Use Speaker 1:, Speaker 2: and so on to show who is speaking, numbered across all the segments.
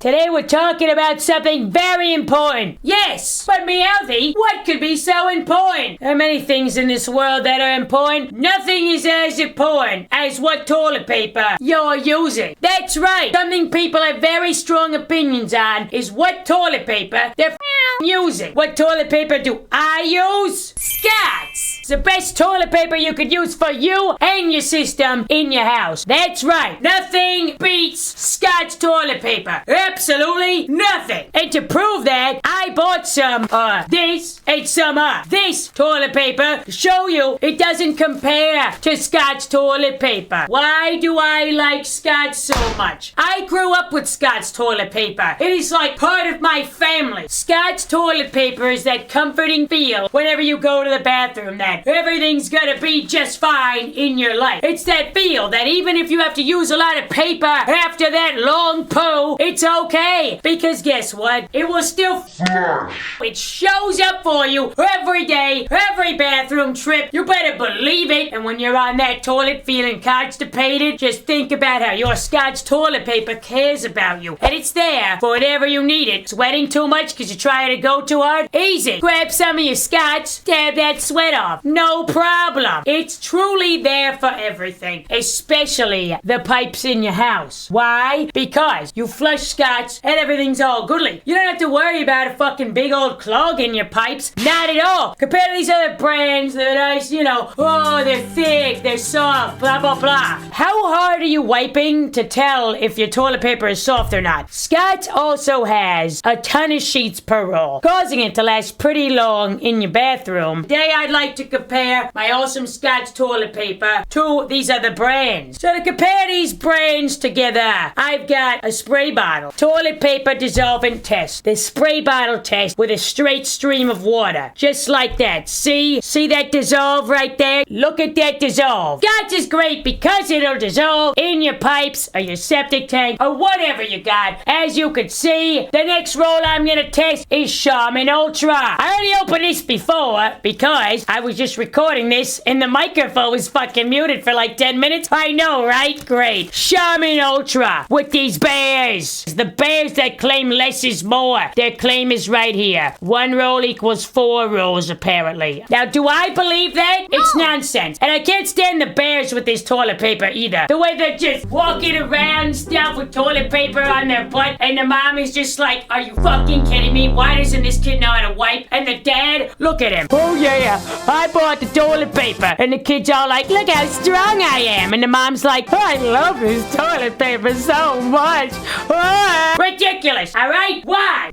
Speaker 1: Today we're talking about something very important. Yes, but Meowthy, what could be so important? There are many things in this world that are important. Nothing is as important as what toilet paper you're using. That's right. Something people have very strong opinions on is what toilet paper they're using. What toilet paper do I use? Scotts. It's the best toilet paper you could use for you and your system in your house. That's right. Nothing beats Scotts toilet paper. Absolutely nothing. And to prove that, I bought some this and some this toilet paper to show you it doesn't compare to Scotts toilet paper. Why do I like Scotts so much? I grew up with Scotts toilet paper. It is like part of my family. Scotts toilet paper is that comforting feel whenever you go to the bathroom that everything's gonna be just fine in your life. It's that feel that even if you have to use a lot of paper after that long poo, it's okay. Because guess what? It will still flush. It shows up for you every day, every bathroom trip. You better believe it. And when you're on that toilet feeling constipated, just think about how your Scotts toilet paper cares about you. And it's there for whatever you need it. Sweating too much because you're trying to go too hard? Easy. Grab some of your Scotts, dab that sweat off. No problem. It's truly there for everything, especially the pipes in your house. Why? Because you flush Scotts and everything's all goodly. You don't have to worry about a fucking big old clog in your pipes. Not at all. Compared to these other brands that are nice, you know, oh, they're thick, they're soft, blah, blah, blah. How hard are you wiping to tell if your toilet paper is soft or not? Scotts also has a ton of sheets per roll, causing it to last pretty long in your bathroom. Today I'd like to compare my awesome Scotts toilet paper to these other brands. So to compare these brands together, I've got a spray bottle toilet paper dissolvent test. The spray bottle test with a straight stream of water. Just like that. See that dissolve right there? Look at that dissolve. Scotts is great because it'll dissolve in your pipes or your septic tank or whatever you got. As you can see, the next roll I'm gonna test is Charmin Ultra. I already opened this before because I was just recording this and the microphone was fucking muted for like 10 minutes. I know, right? Great. Charmin Ultra with these bears. The bears that claim less is more. Their claim is right here. 1 roll equals 4 rolls, apparently. Now, do I believe that? No. It's nonsense. And I can't stand the bears with this toilet paper either. The way they're just walking around stuff with toilet paper on their butt and the mom is just like, are you fucking kidding me? Why doesn't this kid know how to wipe? And the dad, look at him. Oh yeah, I bought the toilet paper. And the kid's all like, look how strong I am. And the mom's like, I love this toilet paper so much. Ah. Ridiculous, all right? Why?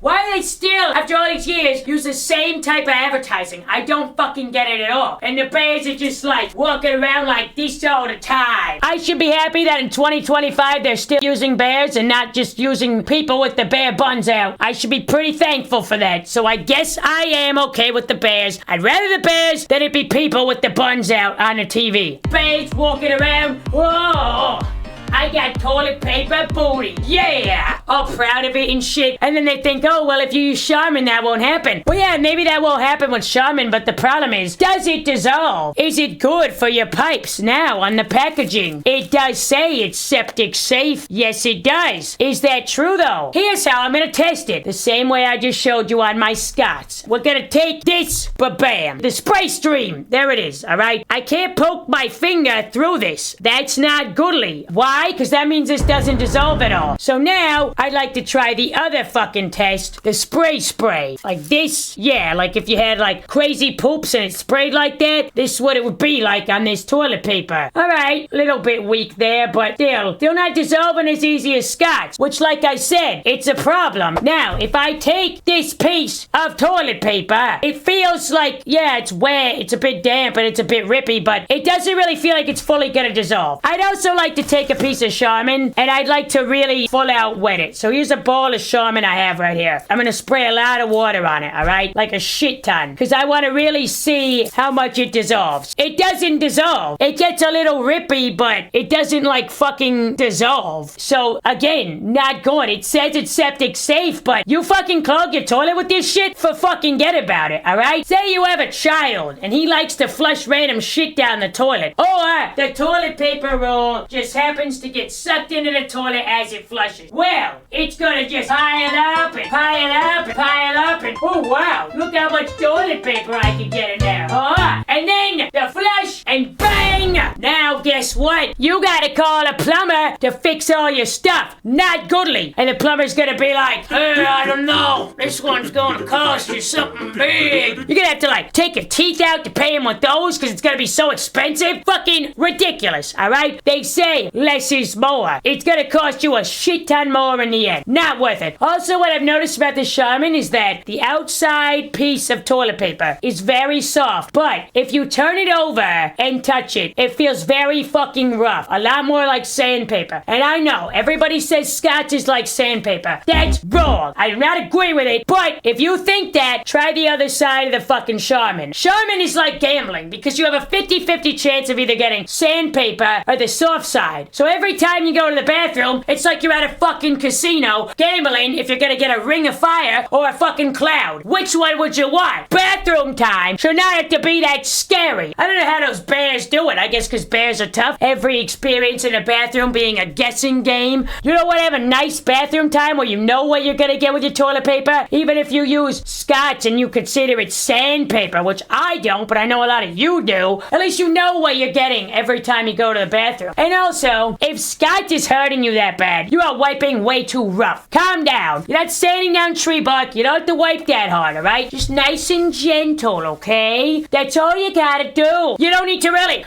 Speaker 1: Why do they still, after all these years, use the same type of advertising? I don't fucking get it at all. And the bears are just like walking around like this all the time. I should be happy that in 2025 they're still using bears and not just using people with the bear buns out. I should be pretty thankful for that. So I guess I am okay with the bears. I'd rather the bears than it be people with the buns out on the TV. Bears walking around. Whoa! I got toilet paper booty. Yeah! All proud of it and shit. And then they think, oh, well, if you use Charmin, that won't happen. Well, yeah, maybe that won't happen with Charmin, but the problem is, does it dissolve? Is it good for your pipes? Now, on the packaging, it does say it's septic safe. Yes, it does. Is that true, though? Here's how I'm gonna test it. The same way I just showed you on my Scotts. We're gonna take this, ba-bam. The spray stream. There it is, all right? I can't poke my finger through this. That's not goodly. Why? Because that means this doesn't dissolve at all. So now, I'd like to try the other fucking test. The spray. Like this. Yeah, like if you had like crazy poops and it sprayed like that, this is what it would be like on this toilet paper. Alright, little bit weak there, but still not dissolving as easy as Scotts. Which, like I said, it's a problem. Now, if I take this piece of toilet paper, it feels like, yeah, it's wet, it's a bit damp, and it's a bit rippy, but it doesn't really feel like it's fully gonna dissolve. I'd also like to take a piece of Charmin, and I'd like to really full out wet it. So here's a ball of Charmin I have right here. I'm gonna spray a lot of water on it, alright? Like a shit ton. Because I want to really see how much it dissolves. It doesn't dissolve. It gets a little rippy, but it doesn't like fucking dissolve. So again, not good. It says it's septic safe, but you fucking clog your toilet with this shit? For fucking get about it, alright? Say you have a child, and he likes to flush random shit down the toilet. Or the toilet paper roll just happens to get sucked into the toilet as it flushes. Well, down. It's gonna just pile up and pile up and pile up and oh wow, look how much toilet paper I can get in there. And then the flush and bang! Now guess what? You gotta call a plumber to fix all your stuff. Not goodly. And the plumber's gonna be like, I don't know. This one's gonna cost you something big. You're gonna have to like take your teeth out to pay him with those because it's gonna be so expensive. Fucking ridiculous, alright? They say less is more. It's gonna cost you a shit ton more in the end. Not worth it. Also, what I've noticed about the Charmin is that the outside piece of toilet paper is very soft, but if you turn it over and touch it, it feels very fucking rough. A lot more like sandpaper. And I know, everybody says Scotch is like sandpaper. That's wrong. I do not agree with it, but if you think that, try the other side of the fucking Charmin. Charmin is like gambling because you have a 50-50 chance of either getting sandpaper or the soft side. So every time you go to the bathroom, it's like you're at a fucking casino gambling if you're gonna get a ring of fire or a fucking cloud. Which one would you want? Bathroom time should not have to be that scary. I don't know how those bears do it. I guess because bears are tough. Every experience in a bathroom being a guessing game. You know what? Have a nice bathroom time where you know what you're gonna get with your toilet paper. Even if you use Scotch and you consider it sandpaper, which I don't, but I know a lot of you do. At least you know what you're getting every time you go to the bathroom. And also, if Scotch is hurting you that bad, you are wiping way too rough. Calm down. You're not sanding down tree bark. You don't have to wipe that hard, alright? Just nice and gentle, okay? That's all you gotta do. You don't need to really...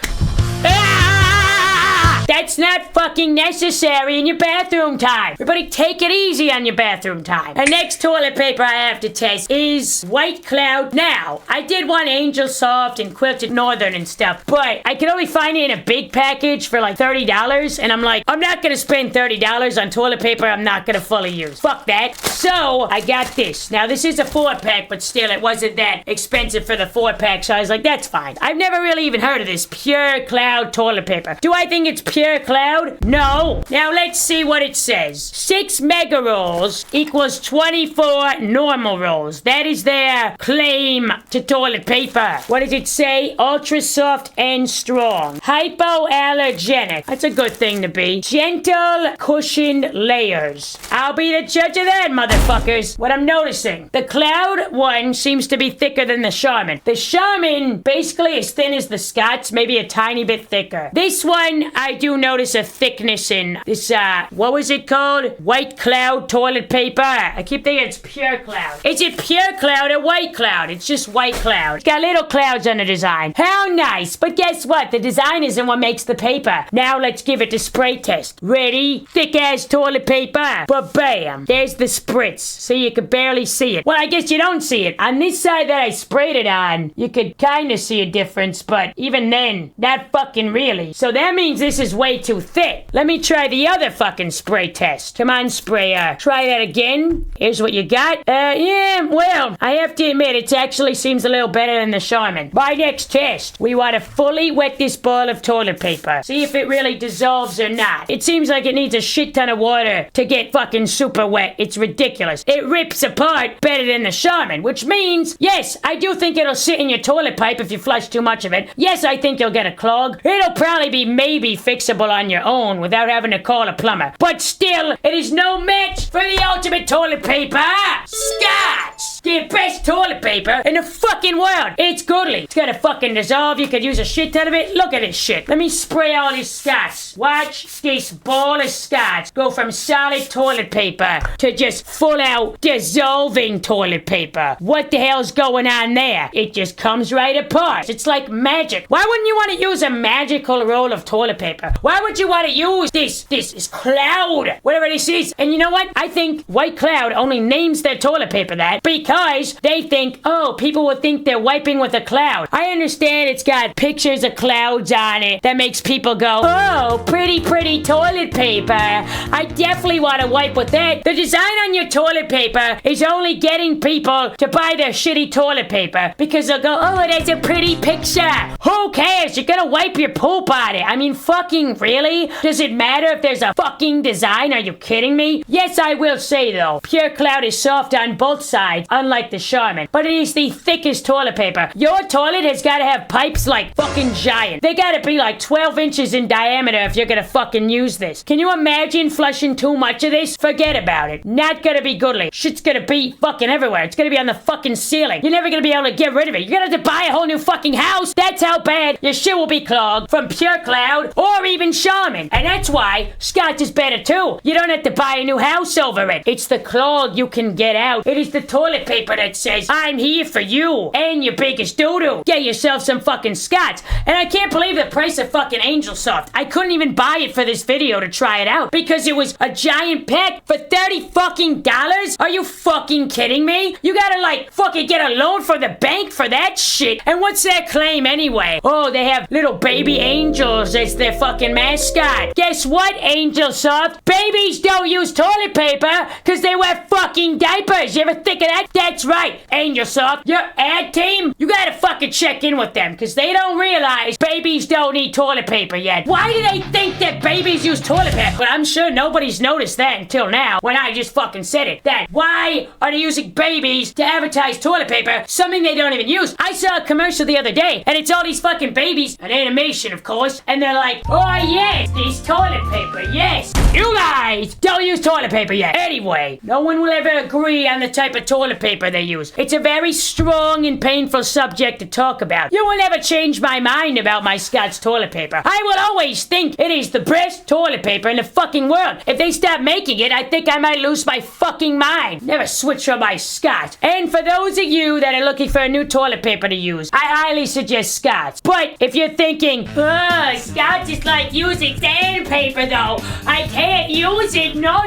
Speaker 1: That's not fucking necessary in your bathroom time. Everybody take it easy on your bathroom time. The next toilet paper I have to test is White Cloud. Now, I did want Angel Soft and Quilted Northern and stuff, but I could only find it in a big package for like $30, and I'm like, I'm not gonna spend $30 on toilet paper I'm not gonna fully use. Fuck that. So, I got this. Now, this is a 4-pack, but still, it wasn't that expensive for the 4-pack, so I was like, that's fine. I've never really even heard of this Pure Cloud toilet paper. Do I think it's Pure Cloud? No. Now let's see what it says. 6 mega rolls equals 24 normal rolls. That is their claim to toilet paper. What does it say? Ultra soft and strong. Hypoallergenic. That's a good thing to be. Gentle cushioned layers. I'll be the judge of that, motherfuckers. What I'm noticing. The Cloud one seems to be thicker than the Charmin. The Charmin basically as thin as the Scotch, maybe a tiny bit thicker. This one I do notice a thickness in this, what was it called? White Cloud toilet paper. I keep thinking it's Pure Cloud. Is it Pure Cloud or White Cloud? It's just White Cloud. It's got little clouds on the design. How nice. But guess what? The design isn't what makes the paper. Now let's give it the spray test. Ready? Thick ass toilet paper. But bam. There's the spritz. So you could barely see it. Well, I guess you don't see it. On this side that I sprayed it on, you could kind of see a difference, but even then, not fucking really. So that means this is way too thick. Let me try the other fucking spray test. Come on, sprayer. Try that again. Here's what you got. Yeah, well, I have to admit, it actually seems a little better than the Charmin. My next test, we want to fully wet this ball of toilet paper. See if it really dissolves or not. It seems like it needs a shit ton of water to get fucking super wet. It's ridiculous. It rips apart better than the Charmin, which means, yes, I do think it'll sit in your toilet pipe if you flush too much of it. Yes, I think you'll get a clog. It'll probably be maybe fixable on your own without having to call a plumber. But still, it is no match for the ultimate toilet paper, Scotch! The best toilet paper in the fucking world. It's goodly. It's gonna fucking dissolve. You could use a shit ton of it. Look at this shit. Let me spray all this Scotch. Watch this ball of Scotch go from solid toilet paper to just full out dissolving toilet paper. What the hell's going on there? It just comes right apart. It's like magic. Why wouldn't you want to use a magical roll of toilet paper? Why would you want to use this Cloud, whatever this is? And you know what? I think White Cloud only names their toilet paper that because they think, oh, people will think they're wiping with a cloud. I understand it's got pictures of clouds on it that makes people go, oh, pretty toilet paper. I definitely want to wipe with that. The design on your toilet paper is only getting people to buy their shitty toilet paper because they'll go, oh, that's a pretty picture. Who cares? You're gonna wipe your poop on it. I mean, fuck you. fucking really? Does it matter if there's a fucking design? Are you kidding me? Yes, I will say though, Pure Cloud is soft on both sides, unlike the Charmin, but it is the thickest toilet paper. Your toilet has gotta have pipes like fucking giant. They gotta be like 12 inches in diameter if you're gonna fucking use this. Can you imagine flushing too much of this? Forget about it. Not gonna be goodly. Shit's gonna be fucking everywhere. It's gonna be on the fucking ceiling. You're never gonna be able to get rid of it. You're gonna have to buy a whole new fucking house. That's how bad your shit will be clogged from Pure Cloud or even Charmin. And that's why Scotch is better too. You don't have to buy a new house over it. It's the clog you can get out. It is the toilet paper that says, I'm here for you and your biggest doo-doo. Get yourself some fucking Scotch. And I can't believe the price of fucking Angel Soft. I couldn't even buy it for this video to try it out because it was a giant pack for $30 fucking dollars. Are you fucking kidding me? You gotta like fucking get a loan from the bank for that shit. And what's their claim anyway? Oh, they have little baby angels as their fucking mascot. Guess what, Angel Soft? Babies don't use toilet paper because they wear fucking diapers. You ever think of that? That's right, Angel Soft. Your ad team, you gotta fucking check in with them because they don't realize babies don't need toilet paper yet. Why do they think that babies use toilet paper? But I'm sure nobody's noticed that until now when I just fucking said it. That why are they using babies to advertise toilet paper, something they don't even use? I saw a commercial the other day and it's all these fucking babies, an animation of course, and they're like, oh yes, this toilet paper, yes. You guys don't use toilet paper yet. Anyway, no one will ever agree on the type of toilet paper they use. It's a very strong and painful subject to talk about. You will never change my mind about my Scotch toilet paper. I will always think it is the best toilet paper in the fucking world. If they stop making it, I think I might lose my fucking mind. Never switch from my Scotch. And for those of you that are looking for a new toilet paper to use, I highly suggest Scotch. But if you're thinking, Scotch is like using sandpaper though, I can't use it. No.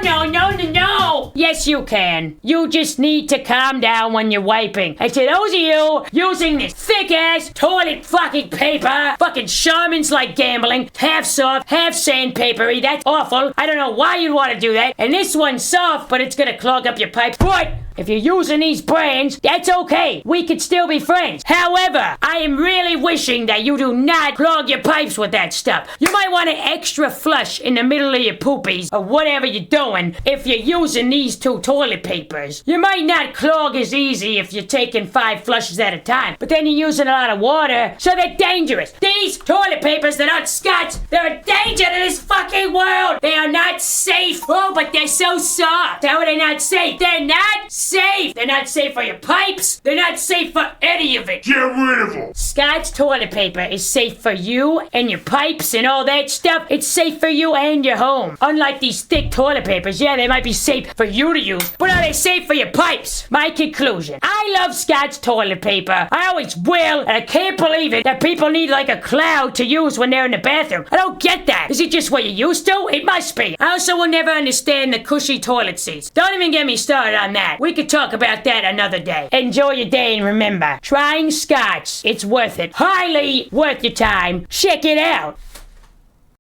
Speaker 1: Yes, you can. You just need to calm down when you're wiping. And to those of you using this thick ass toilet fucking paper, fucking Charmin's like gambling, half soft, half sandpapery. That's awful. I don't know why you'd want to do that. And this one's soft, but it's gonna clog up your pipes. But if you're using these brands, that's okay. We could still be friends. However, I am really wishing that you do not clog your pipes with that stuff. You might want to extra flush in the middle of your poopies or whatever you're doing if you're using these two toilet papers. You might not clog as easy if you're taking 5 flushes at a time, but then you're using a lot of water, so they're dangerous. These toilet papers, they're not Scotch. They're a danger to this fucking world. They are not safe. Oh, but they're so soft. How are they not safe? They're not safe. They're not safe for your pipes. They're not safe for any of it.
Speaker 2: Get rid of them.
Speaker 1: Scotch toilet paper is safe for you and your pipes and all that stuff. It's safe for you and your home. Unlike these thick toilet papers, yeah, they might be safe for you to use, but are they safe for your pipes? My conclusion. I love Scotch toilet paper. I always will, and I can't believe it that people need like a cloud to use when they're in the bathroom. I don't get that. Is it just what you used to? It must be. I also will never understand the cushy toilet seats. Don't even get me started on that. We could talk about that another day. Enjoy your day and remember, trying Scotch, it's worth it. Highly worth your time. Check it out.